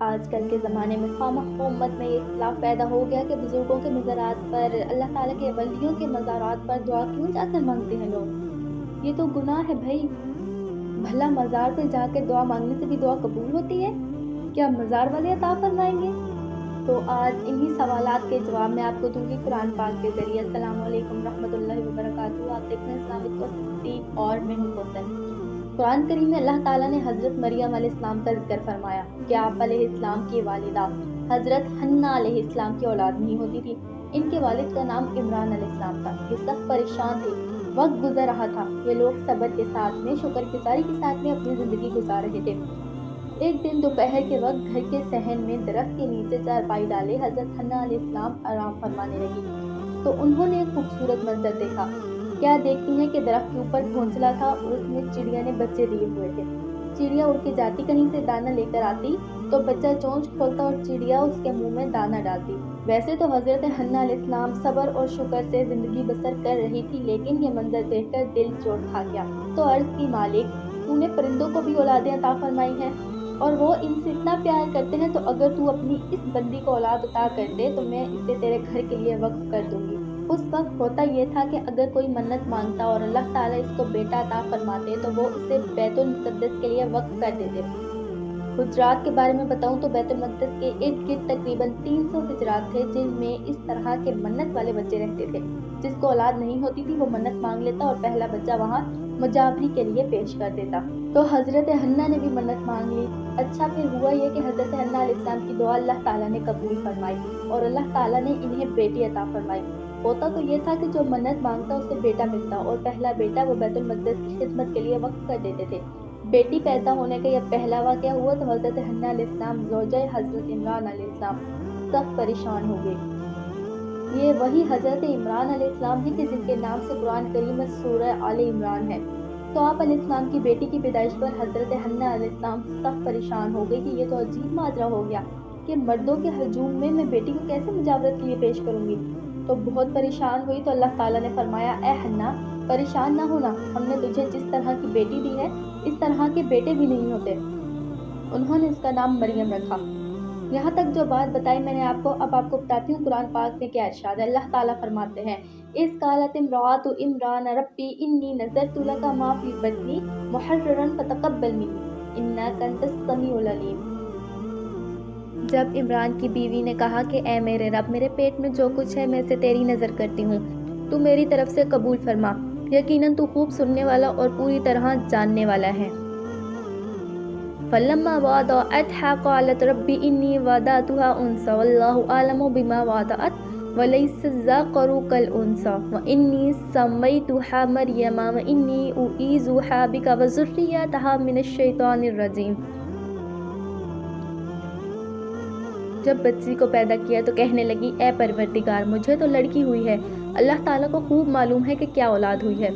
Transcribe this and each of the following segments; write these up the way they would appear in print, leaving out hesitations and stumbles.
آج کل کے زمانے میں خواہ امت میں یہ اختلاف پیدا ہو گیا کہ بزرگوں کے مزارات پر، اللہ تعالیٰ کے ولیوں کے مزارات پر دعا کیوں جا کر مانگتے ہیں لوگ؟ یہ تو گناہ ہے بھائی۔ بھلا مزار پہ جا کے دعا مانگنے سے بھی دعا قبول ہوتی ہے؟ کیا مزار والے عطا فرمائیں گے؟ تو آج انہی سوالات کے جواب میں آپ کو دوں گی قرآن پاک کے ذریعے۔ السلام علیکم رحمۃ اللہ وبرکاتہ۔ آپ دیکھ رہے ہیں اسلامک کوسٹی اور میں ہوں کوثر۔ قرآن کریم میں اللہ تعالیٰ نے حضرت مریم علیہ السلام کا ذکر فرمایا کہ آپ علیہ السلام کی والدہ حضرت حنہ علیہ السلام کی اولاد نہیں ہوتی تھی۔ ان کے والد کا نام عمران علیہ السلام تھا۔ یہ سخت پریشان تھے، وقت گزر رہا تھا، یہ لوگ صبر کے ساتھ میں، شکر گزاری کے ساتھ میں اپنی زندگی گزار رہے تھے۔ ایک دن دوپہر کے وقت گھر کے صحن میں درخت کے نیچے چارپائی ڈالے حضرت حنہ علیہ السلام آرام فرمانے لگی تو انہوں نے ایک خوبصورت منظر دیکھا۔ کیا دیکھتی ہیں کہ درخت کے اوپر گھونسلہ تھا اور اس میں چڑیا نے بچے دیے ہوئے تھے۔ چڑیا اڑ کے جاتی، کہیں سے دانہ لے کر آتی تو بچہ چونچ کھولتا اور چڑیا اس کے منہ میں دانہ ڈالتی۔ ویسے تو حضرت حنہ علیہ السلام صبر اور شکر سے زندگی بسر کر رہی تھی، لیکن یہ منظر دیکھ کر دل چوٹ کھا گیا تو عرض کی مالک، تو نے پرندوں کو بھی اولادیں عطا فرمائی ہیں اور وہ ان سے اتنا پیار کرتے ہیں، تو اگر تو اپنی اس بندی کو اولاد عطا کر دے تو میں اسے تیرے گھر کے لیے وقف کر دوں گی۔ اس وقت ہوتا یہ تھا کہ اگر کوئی منت مانگتا اور اللہ تعالیٰ اس کو بیٹا عطا فرماتے تو وہ اسے بیت المقدس کے لیے وقف کر دیتے۔ حجرات کے بارے میں بتاؤں تو بیت المقدس کے ارد گرد تقریباً 300 حجرات تھے جن میں اس طرح کے منت والے بچے رہتے تھے۔ جس کو اولاد نہیں ہوتی تھی وہ منت مانگ لیتا اور پہلا بچہ وہاں مجاوری کے لیے پیش کر دیتا۔ تو حضرت حنہ نے بھی منت مانگ لی۔ اچھا پھر ہوا یہ کہ حضرت حنہ علیہ السلام کی دعا اللہ تعالیٰ نے قبول فرمائی اور اللہ تعالیٰ نے انہیں بیٹی عطا فرمائی۔ ہوتا تو یہ تھا کہ جو منت مانگتا اسے بیٹا ملتا اور پہلا بیٹا وہ بیت المقدس کی خدمت کے لیے وقف کر دیتے تھے۔ بیٹی پیدا ہونے کا یہ پہلا واقعہ ہوا تو حضرت حنہ علیہ السلام زوجہ حضرت عمران علیہ السلام سخت پریشان ہو گئی۔ یہ وہی حضرت عمران علیہ السلام ہے کہ جن کے نام سے قرآن کریم میں سورہ آل عمران ہے۔ تو آپ علیہ السلام کی بیٹی کی پیدائش پر حضرت حنہ علیہ السلام سخت پریشان ہو گئی کہ یہ تو عجیب ماجرا ہو گیا کہ مردوں کے ہجوم میں بیٹی کو کیسے مجاورت کے لیے پیش کروں گی۔ تو بہت پریشان ہوئی تو اللہ تعالیٰ نے فرمایا، اے حنہ پریشان نہ ہونا، ہم نے تجھے جس طرح کی بیٹی دی ہے اس طرح کے بیٹے بھی نہیں ہوتے۔ انہوں نے اس کا نام مریم رکھا۔ یہاں تک جو بات بتائی میں نے آپ کو، اب آپ کو بتاتی ہوں قرآن پاک میں کیا ارشاد ہے۔ اللہ تعالیٰ فرماتے ہیں، اِذ قالت امرأۃ عمران ربی انی نذرت لک ما فی بطنی محررا فتقبل منی انک انت السمیع العلیم۔ جب عمران کی بیوی نے کہا کہ اے میرے رب، میرے پیٹ میں جو کچھ ہے میں اسے تیری نظر کرتی ہوں، تو میری طرف سے قبول فرما، یقیناً تو خوب سننے والا اور پوری طرح جاننے والا ہے۔ فَلَمَّا وَضَعَتْهَا قَالَتْ رَبِّ إِنِّي وَضَعْتُهَا أُنثَىٰ وَاللَّهُ أَعْلَمُ بِمَا وَضَعَتْ وَلَيْسَ الذَّكَرُ كَالْأُنثَىٰ وَإِنِّي سَمَّيْتُهَا مَرْيَمَ وَإِنِّي أُعِيذُهَا بِكَ وَذُرِّيَّتَهَا مِنَ الشَّيْطَانِ الرَّجِيمِ۔ جب بچی کو پیدا کیا تو کہنے لگی، اے پروردگار، مجھے تو لڑکی ہوئی ہے، اللہ تعالیٰ کو خوب معلوم ہے کہ کیا اولاد ہوئی ہے،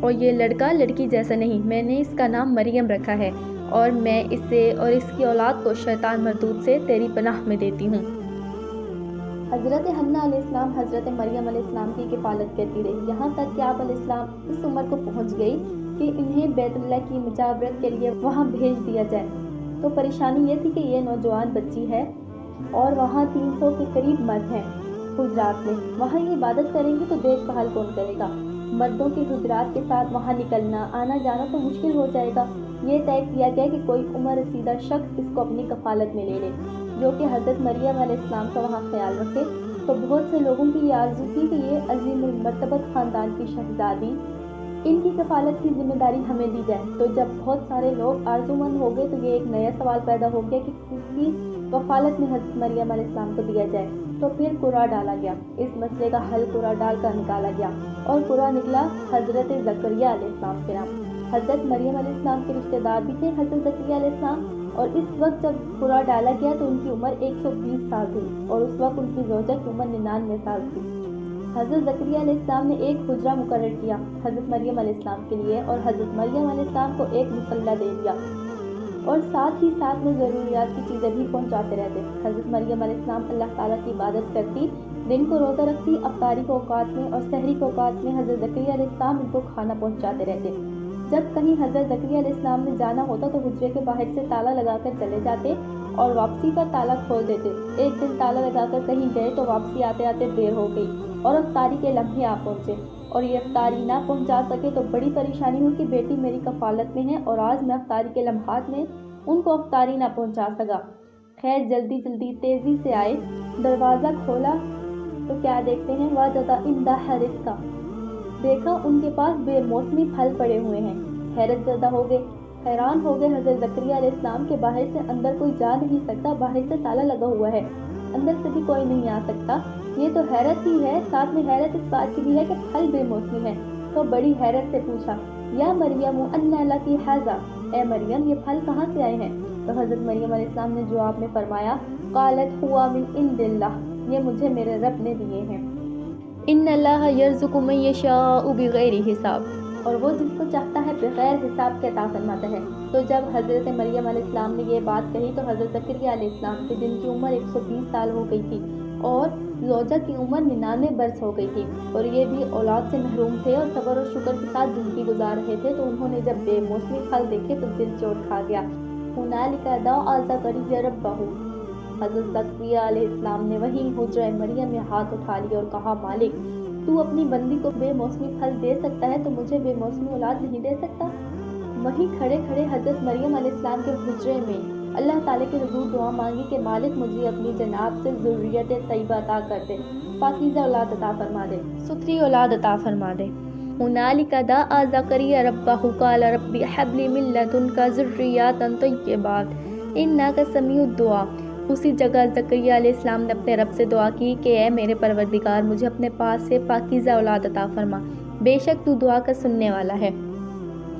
اور یہ لڑکا لڑکی جیسا نہیں، میں نے اس کا نام مریم رکھا ہے اور میں اسے اور اس کی اولاد کو شیطان مردود سے تیری پناہ میں دیتی ہوں۔ حضرت حنہ علیہ السلام حضرت مریم علیہ السلام کی کفالت کرتی رہی، یہاں تک کہ آپ علیہ السلام اس عمر کو پہنچ گئی کہ انہیں بیت اللہ کی مجاورت کے لیے وہاں بھیج دیا جائے۔ تو پریشانی یہ تھی کہ یہ نوجوان بچی ہے اور وہاں 300 کے قریب مرد ہیں حجرات میں، وہاں یہ عبادت کریں گے تو دیکھ بھال کون کرے گا؟ مردوں کے حجرات کے ساتھ وہاں نکلنا آنا جانا تو مشکل ہو جائے گا۔ یہ طے کیا گیا کہ کوئی عمر رسیدہ شخص اس کو اپنی کفالت میں لے لے جو کہ حضرت مریم علیہ السلام کا وہاں خیال رکھے۔ تو بہت سے لوگوں کی یہ آرزو تھی کہ یہ عظیم المرتبت خاندان کی شہزادی، ان کی کفالت کی ذمہ داری ہمیں دی جائے۔ تو جب بہت سارے لوگ آرزومند ہو گئے تو یہ ایک نیا سوال پیدا ہو گیا کہ کس کی کفالت میں حضرت مریم علیہ السلام کو دیا جائے۔ تو پھر قرعہ ڈالا گیا، اس مسئلے کا حل قرعہ ڈال کر نکالا گیا اور قرعہ نکلا حضرت زکریا علیہ السلام کے نام۔ حضرت مریم علیہ السلام کے رشتہ دار بھی تھے حضرت زکریا علیہ السلام، اور اس وقت جب قرعہ ڈالا گیا تو ان کی عمر 120 سال تھی اور اس وقت ان کی زوجہ کی عمر 99 سال تھی۔ حضرت زکریا علیہ السلام نے ایک حجرہ مقرر کیا حضرت مریم علیہ السلام کے لیے اور حضرت مریم علیہ السلام کو ایک مصلی دے دیا اور ساتھ ہی ساتھ میں ضروریات کی چیزیں بھی پہنچاتے رہتے۔ حضرت مریم علیہ السلام اللہ تعالیٰ کی عبادت کرتی، دن کو روزہ رکھتی، افطاری کے اوقات میں اور سحری کے اوقات میں حضرت زکریا علیہ السلام ان کو کھانا پہنچاتے رہتے۔ جب کہیں حضرت زکریا علیہ السلام نے جانا ہوتا تو حجرے کے باہر سے تالا لگا کر چلے جاتے اور واپسی پر تالا کھول دیتے۔ ایک دن تالا لگا کر کہیں گئے تو واپسی آتے آتے دیر ہو گئی اور افطاری کے لمحے آ پہنچے، اور یہ افطاری نہ پہنچا سکے تو بڑی پریشانی ہوئی کہ بیٹی میری کفالت میں ہے اور آج میں افطاری کے لمحات میں ان کو افطاری نہ پہنچا سکا۔ خیر جلدی تیزی سے آئے، دروازہ کھولا تو کیا دیکھتے ہیں، وجد عندہ رزقا، دیکھا ان کے پاس بے موسمی پھل پڑے ہوئے ہیں۔ حیرت زدہ ہو گئے، حیران ہو گئے حضرت زکریا علیہ السلام کے باہر سے اندر کوئی جا نہیں سکتا، باہر سے تالا لگا ہوا ہے، اندر سے بھی کوئی نہیں آ سکتا، یہ تو حیرت ہی ہے، ساتھ میں حیرت اس بات کی بھی ہے کہ پھل بے موسمی ہے۔ تو بڑی حیرت سے پوچھا، یا مریم انا لکی ھذا، اے مریم یہ پھل کہاں سے آئے ہیں؟ تو حضرت مریم علیہ السلام نے جواب میں فرمایا، قالت ہوا من عند اللہ، یہ مجھے میرے رب نے دیے ہیں۔ ان اللہ یرزق من یشاء بغیر حساب، اور وہ جس کو چاہتا ہے بغیر حساب کے عطا فرماتا ہے۔ تو جب حضرت مریم علیہ السلام نے یہ بات کہی تو حضرت زکریا علیہ السلام کے جن کی عمر 120 سال ہو گئی تھی اور زوجہ کی عمر 99 برس ہو گئی تھی، اور یہ بھی اولاد سے محروم تھے اور صبر اور شکر کے ساتھ زندگی گزار رہے تھے، تو انہوں نے جب بے موسمی پھل دیکھے تو دل چوٹ کھا گیا۔ ہنالک دعا زکریا ربہ، حضرت زکریا علیہ السلام نے وہیں حجرہ مریم میں ہاتھ اٹھا لیا اور کہا، مالک تو اپنی بندی کو بے موسمی پھل دے سکتا ہے تو مجھے بے موسمی اولاد نہیں دے سکتا؟ وہیں کھڑے کھڑے حضرت مریم علیہ السلام کے حجرے میں اللہ تعالیٰ کے حضور دعا مانگی کہ مالک مجھے اپنی جناب سے ذریت طیبہ عطا کر دے، پاکیزہ اولاد عطا فرما دے، ستھری اولاد عطا فرما دے۔ ہنالک دعا زکریا ربہ قال رب ہب لی من لدنک ذریۃ طیبہ انک سمیع الدعاء۔ اسی جگہ زکریا علیہ السلام نے اپنے رب سے دعا کی کہ اے میرے پروردگار مجھے اپنے پاس سے پاکیزہ اولاد عطا فرما، بے شک تو دعا کا سننے والا ہے۔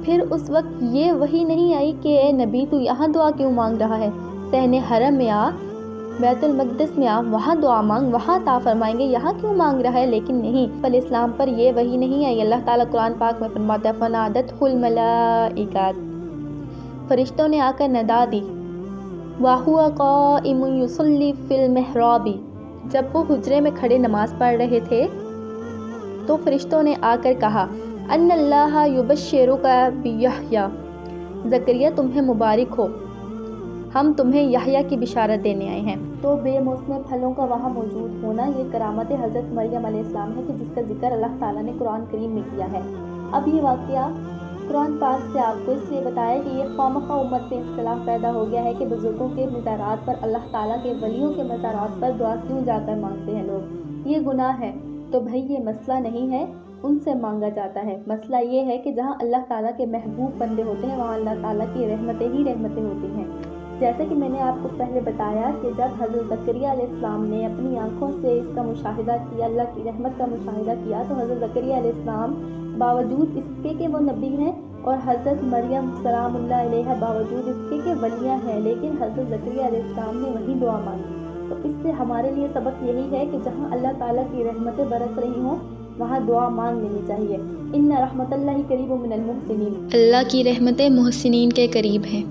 پھر اس وقت یہ وحی نہیں آئی کہ اے نبی تو یہاں دعا کیوں مانگ رہا ہے، صحن حرم میں آ، بیت المقدس میں آ، وہاں دعا مانگ، وہاں عطا فرمائیں گے، یہاں کیوں مانگ رہا ہے؟ لیکن نہیں، علیہ السلام پر یہ وحی نہیں آئی۔ اللہ تعالیٰ قرآن پاک میں فرماتا ہے، فنادتہ الملائکہ، فرشتوں نے آ کر ندا دی، وَهُوَ قَائِمٌ يُصَلِّي فِي الْمِحْرَابِ، جب وہ حجرے میں کھڑے نماز پڑھ رہے تھے تو فرشتوں نے آ کر کہا، ان اللہ یبشرک بیحییٰ، زکریا تمہیں مبارک ہو، ہم تمہیں یحییٰ کی بشارت دینے آئے ہیں۔ تو بے موسم پھلوں کا وہاں موجود ہونا یہ کرامت حضرت مریم علیہ السلام ہے کہ جس کا ذکر اللہ تعالیٰ نے قرآن کریم میں کیا ہے۔ اب یہ واقعہ قرآن پاک سے آپ کو اس لیے بتایا کہ یہ خواہ امت میں اختلاف پیدا ہو گیا ہے کہ بزرگوں کے مزارات پر، اللہ تعالیٰ کے ولیوں کے مزارات پر دعا کیوں جا کر مانگتے ہیں لوگ، یہ گناہ ہے۔ تو بھائی یہ مسئلہ نہیں ہے ان سے مانگا جاتا ہے، مسئلہ یہ ہے کہ جہاں اللہ تعالیٰ کے محبوب بندے ہوتے ہیں وہاں اللہ تعالیٰ کی رحمتیں ہی رحمتیں ہوتی ہیں۔ جیسے کہ میں نے آپ کو پہلے بتایا کہ جب حضرت زکریا علیہ السلام نے اپنی آنکھوں سے اس کا مشاہدہ کیا، اللہ کی رحمت کا مشاہدہ کیا، تو حضرت زکریا علیہ السلام باوجود اس کے کہ وہ نبی ہیں اور حضرت مریم سلام اللہ علیہ باوجود اس کے کہ ولیاں ہیں، لیکن حضرت زکریا علیہ السلام نے وہی دعا مانگی۔ تو اس سے ہمارے لیے سبق یہی ہے کہ جہاں اللہ تعالیٰ کی رحمتیں برس رہی ہوں وہاں دعا مانگ لینی چاہیے۔ ان رحمت اللہ قریب من المحسنین، اللہ کی رحمتیں محسنین کے قریب ہیں۔